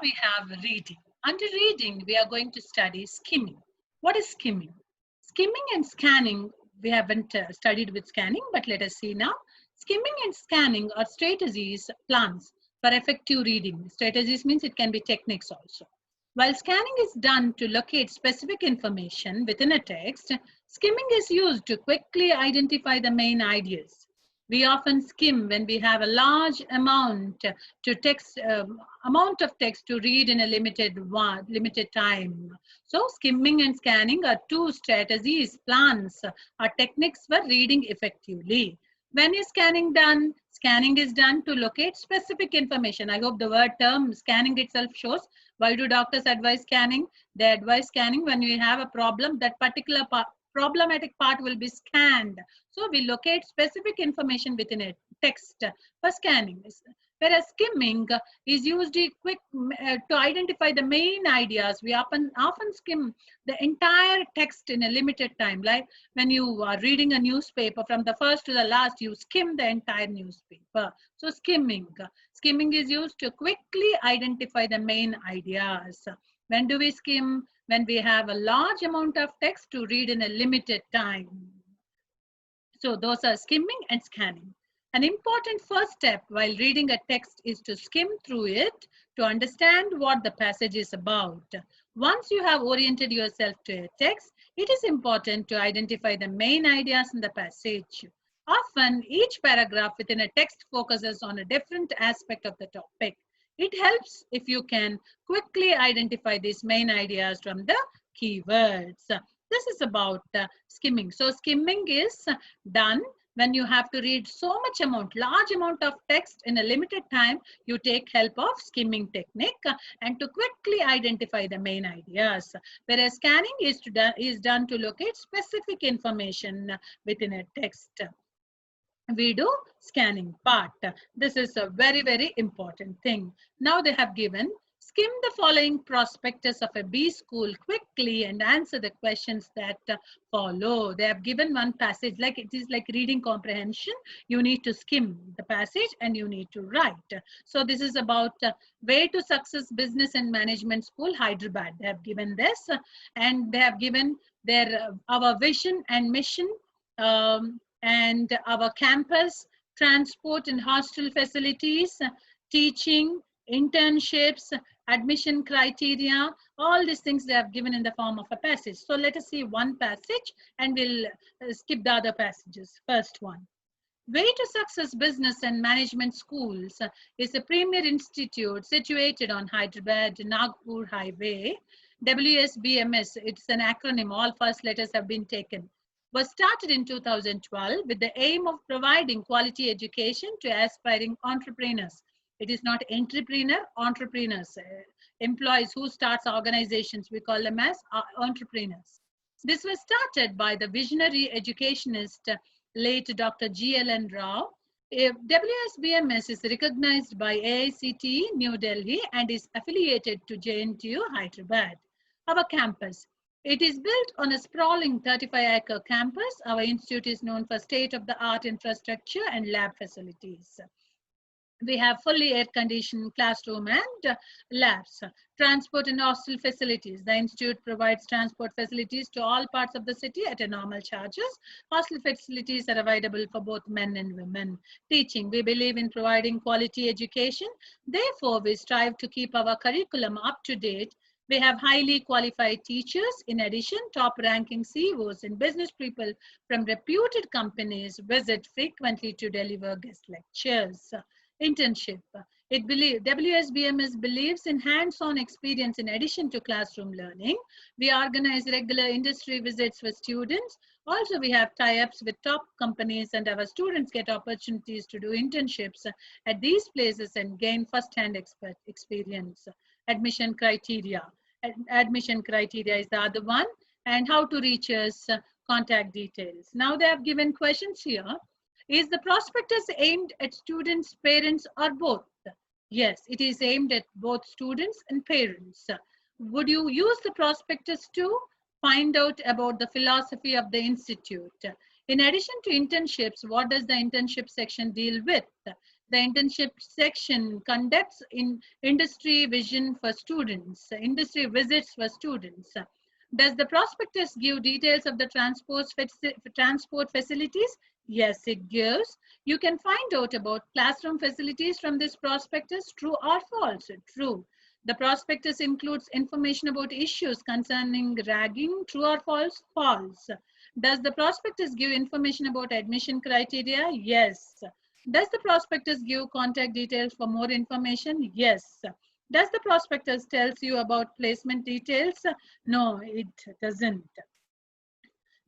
we have reading. Under reading, we are going to study skimming. What is skimming? Skimming and scanning, we haven't studied with scanning, but let us see now. Skimming and scanning are strategies, plans for effective reading. Strategies means it can be techniques also. While scanning is done to locate specific information within a text, skimming is used to quickly identify the main ideas. We often skim when we have a large amount of text to read in a limited time. So skimming and scanning are two strategies, plans, or techniques for reading effectively. When is scanning done? Scanning is done to locate specific information. I hope the word term scanning itself shows. Why do doctors advise scanning? They advise scanning when you have a problem, that particular problematic part will be scanned. So we locate specific information within a text for scanning. Whereas skimming is used to identify the main ideas. We often skim the entire text in a limited time. Like when you are reading a newspaper from the first to the last, you skim the entire newspaper. So skimming is used to quickly identify the main ideas. When do we skim? When we have a large amount of text to read in a limited time. So those are skimming and scanning. An important first step while reading a text is to skim through it to understand what the passage is about. Once you have oriented yourself to a text, it is important to identify the main ideas in the passage. Often, each paragraph within a text focuses on a different aspect of the topic. It helps if you can quickly identify these main ideas from the keywords. This is about skimming. So skimming is done when you have to read large amount of text in a limited time. You take help of skimming technique and to quickly identify the main ideas. Whereas scanning is done to locate specific information within a text. We do scanning part. This is a very, very important thing. Now they have given, skim the following prospectus of a B school quickly and answer the questions that follow. They have given one passage, like it is like reading comprehension. You need to skim the passage and you need to write. So this is about Way to Success Business and Management School, Hyderabad. They have given this and they have given our vision and mission, and our campus, transport and hostel facilities, teaching, internships, admission criteria, all these things they have given in the form of a passage. So let us see one passage and we'll skip the other passages. First one. Way to Success Business and Management Schools is a premier institute situated on Hyderabad-Nagpur Highway. WSBMS, it's an acronym, all first letters have been taken. Was started in 2012 with the aim of providing quality education to aspiring entrepreneurs. It is not entrepreneurs, employees who starts organizations, we call them as entrepreneurs. This was started by the visionary educationist, late Dr. G.L.N. Rao. WSBMS is recognized by AICTE New Delhi and is affiliated to JNTU Hyderabad. Our campus. It is built on a sprawling 35-acre campus. Our institute is known for state-of-the-art infrastructure and lab facilities. We have fully air-conditioned classroom and labs. Transport and hostel facilities. The institute provides transport facilities to all parts of the city at a normal charges. Hostel facilities are available for both men and women. Teaching. We believe in providing quality education. Therefore, we strive to keep our curriculum up to date. We have highly qualified teachers. In addition, top-ranking CEOs and business people from reputed companies visit frequently to deliver guest lectures. Internship. WSBMS believes in hands-on experience in addition to classroom learning. We organize regular industry visits for students. Also, we have tie-ups with top companies and our students get opportunities to do internships at these places and gain first-hand experience. Admission criteria. Admission criteria is the other one. And how to reach us, contact details. Now they have given questions here. Is the prospectus aimed at students, parents, or both? Yes, it is aimed at both students and parents. Would you use the prospectus to find out about the philosophy of the institute? In addition to internships, what does the internship section deal with? The internship section conducts in industry vision for students, industry visits for students. Does the prospectus give details of the transport facilities? Yes, it gives. You can find out about classroom facilities from this prospectus, true or false? True. The prospectus includes information about issues concerning ragging, true or false? False. Does the prospectus give information about admission criteria? Yes. Does the prospectus give contact details for more information? Yes. Does the prospectus tells you about placement details? No, it doesn't.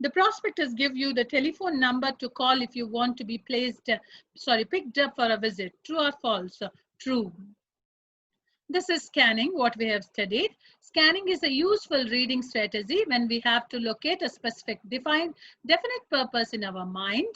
The prospectus give you the telephone number to call if you want to be picked up for a visit. True or false? True. This is scanning, what we have studied. Scanning is a useful reading strategy when we have to locate a specific definite purpose in our mind.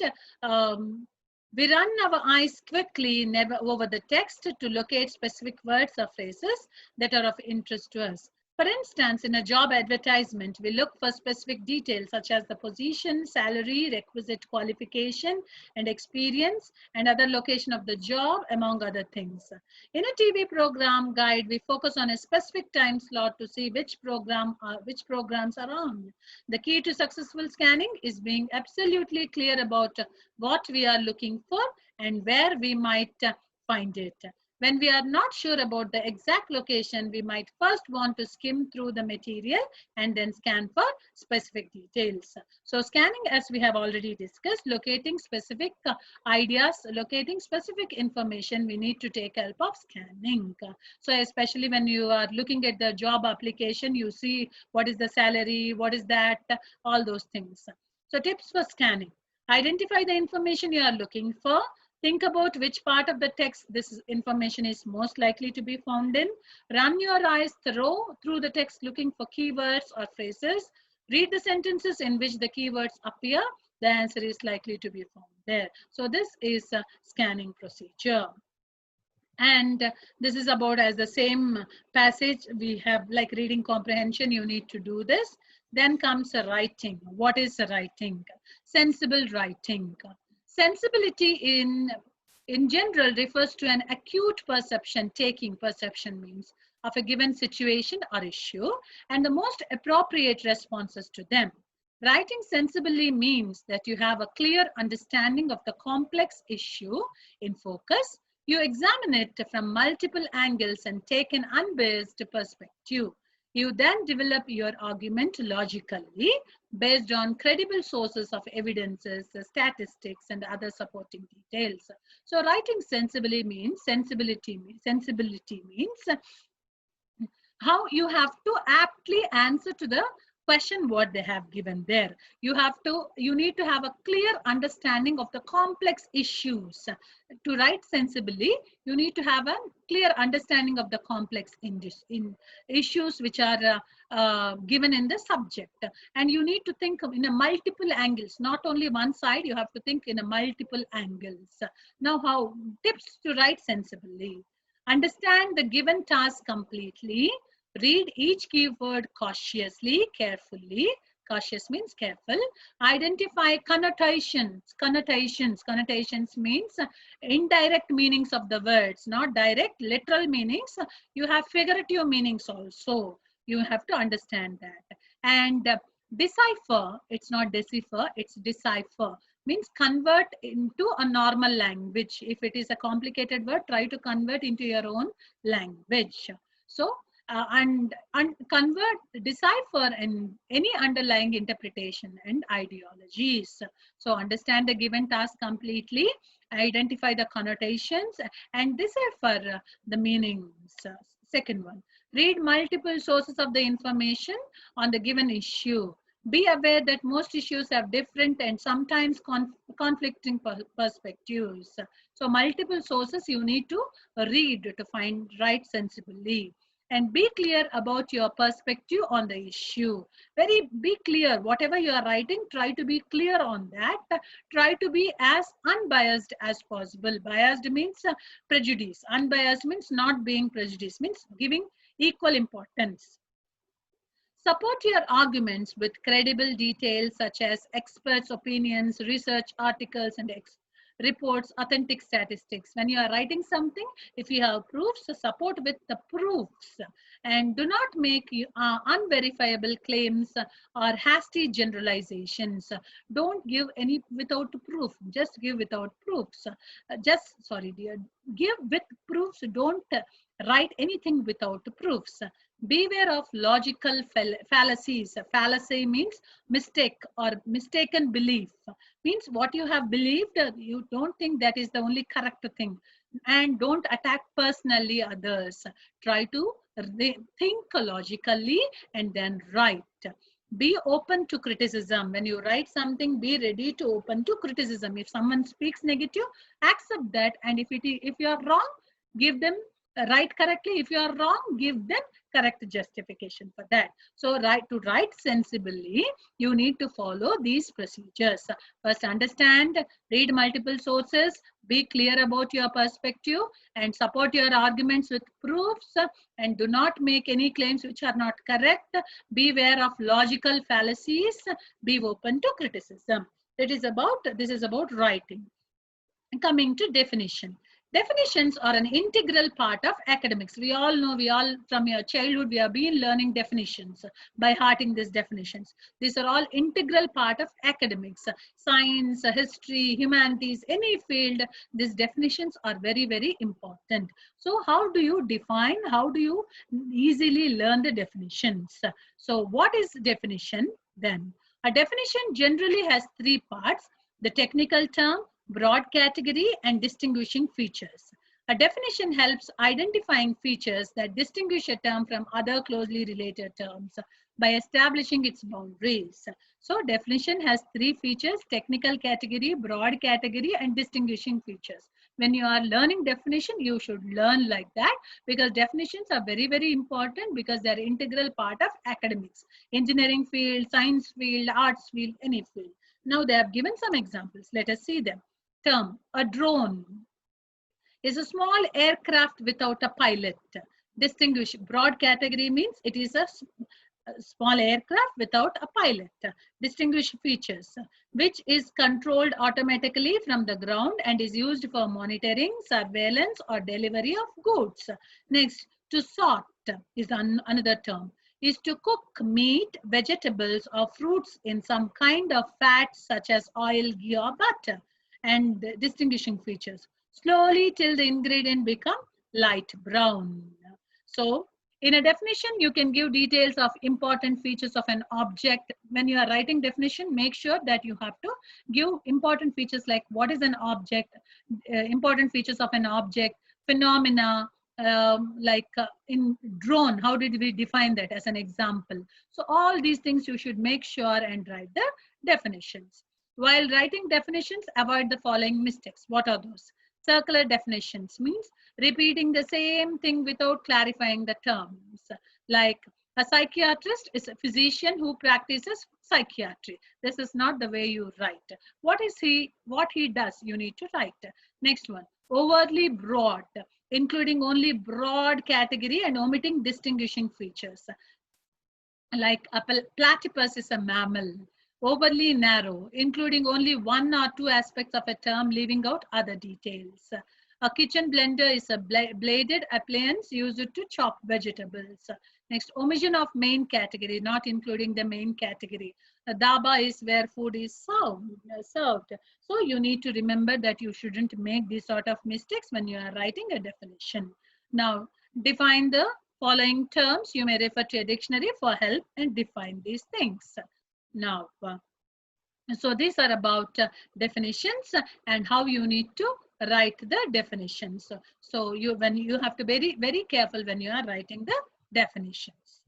We run our eyes quickly never over the text to locate specific words or phrases that are of interest to us. For instance, in a job advertisement, we look for specific details such as the position, salary, requisite qualification and experience, and other location of the job, among other things. In a TV program guide, we focus on a specific time slot to see which programs are on. The key to successful scanning is being absolutely clear about what we are looking for and where we might find it. When we are not sure about the exact location, we might first want to skim through the material and then scan for specific details. So scanning, as we have already discussed, locating specific ideas, locating specific information, we need to take help of scanning. So especially when you are looking at the job application, you see what is the salary, what is that, all those things. So tips for scanning. Identify the information you are looking for. Think about which part of the text this information is most likely to be found in. Run your eyes through the text looking for keywords or phrases. Read the sentences in which the keywords appear. The answer is likely to be found there. So this is a scanning procedure. And this is about as the same passage we have like reading comprehension, you need to do this. Then comes writing. What is writing? Sensible writing. Sensibility in general refers to an acute perception means of a given situation or issue and the most appropriate responses to them. Writing sensibly means that you have a clear understanding of the complex issue in focus. You examine it from multiple angles and take an unbiased perspective. You then develop your argument logically based on credible sources of evidences, statistics, and other supporting details. So writing sensibly means, sensibility means how you have to aptly answer to the question what they have given there. You need to have a clear understanding of the complex issues. To write sensibly, you need to have a clear understanding of the complex issues which are given in the subject. And you need to think in a multiple angles, not only one side, you have to think in a multiple angles. Now, how tips to write sensibly. Understand the given task completely. Read each keyword cautiously, carefully. Cautious means careful. Identify connotations. Connotations means indirect meanings of the words, not direct literal meanings. You have figurative meanings also. You have to understand that. And decipher, it's not decipher, it's decipher. Means convert into a normal language. If it is a complicated word, try to convert into your own language. So, and convert, decipher in any underlying interpretation and ideologies. So understand the given task completely, identify the connotations and decipher the meanings. Second one, read multiple sources of the information on the given issue. Be aware that most issues have different and sometimes conflicting perspectives. So multiple sources you need to read to write sensibly. And be clear about your perspective on the issue. Be clear, whatever you are writing, try to be clear on that. Try to be as unbiased as possible. Biased means prejudice. Unbiased means not being prejudiced, means giving equal importance. Support your arguments with credible details such as experts' opinions, research articles, and reports, authentic statistics. When you are writing something, if you have proofs, support with the proofs, and do not make unverifiable claims or hasty generalizations. Don't give any without proof. Just give without proofs. Sorry, dear. Give with proofs. Don't write anything without proofs. Beware of logical fallacies. Fallacy means mistake or mistaken belief. Means what you have believed, you don't think that is the only correct thing. And don't attack personally others. Try to think logically and then write. Be open to criticism. When you write something, be ready to open to criticism. If someone speaks negative, accept that. And if you are wrong, give them write correctly. If you are wrong, give them correct justification for that. So to write sensibly, you need to follow these procedures. First, understand, read multiple sources, be clear about your perspective, and support your arguments with proofs, and do not make any claims which are not correct. Beware of logical fallacies. Be open to criticism. This is about writing. Coming to definition. Definitions are an integral part of academics. We all know, from your childhood, we have been learning definitions, by hearting these definitions. These are all integral part of academics. Science, history, humanities, any field, these definitions are very, very important. So how do you define, how do you easily learn the definitions? So what is definition then? A definition generally has three parts: the technical term, broad category, and distinguishing features. A definition helps identifying features that distinguish a term from other closely related terms by establishing its boundaries. So definition has three features: technical category, broad category, and distinguishing features. When you are learning definition, you should learn like that, because definitions are very, very important, because they are integral part of academics, engineering field, science field, arts field, any field. Now they have given some examples. Let us see them. Term: a drone is a small aircraft without a pilot. Distinguish. Broad category means it is a small aircraft without a pilot. Distinguish features: which is controlled automatically from the ground and is used for monitoring, surveillance, or delivery of goods. Next, to sort is another term. Is to cook meat, vegetables, or fruits in some kind of fat such as oil, ghee, or butter. And distinguishing features: slowly till the ingredient become light brown. So in a definition, you can give details of important features of an object. When you are writing definition, make sure that you have to give important features like what is an object, important features of an object, phenomena, in drone, how did we define that as an example? So all these things you should make sure and write the definitions. While writing definitions, avoid the following mistakes. What are those? Circular definitions means repeating the same thing without clarifying the terms. Like a psychiatrist is a physician who practices psychiatry. This is not the way you write. What he does, you need to write. Next one, overly broad, including only broad category and omitting distinguishing features. Like a platypus is a mammal. Overly narrow, including only one or two aspects of a term, leaving out other details. A kitchen blender is a bladed appliance used to chop vegetables. Next, omission of main category, not including the main category. A dhaba is where food is served. So you need to remember that you shouldn't make these sort of mistakes when you are writing a definition. Now, define the following terms. You may refer to a dictionary for help and define these things. Now, so these are about definitions and how you need to write the definitions. So you have to be very, very careful when you are writing the definitions.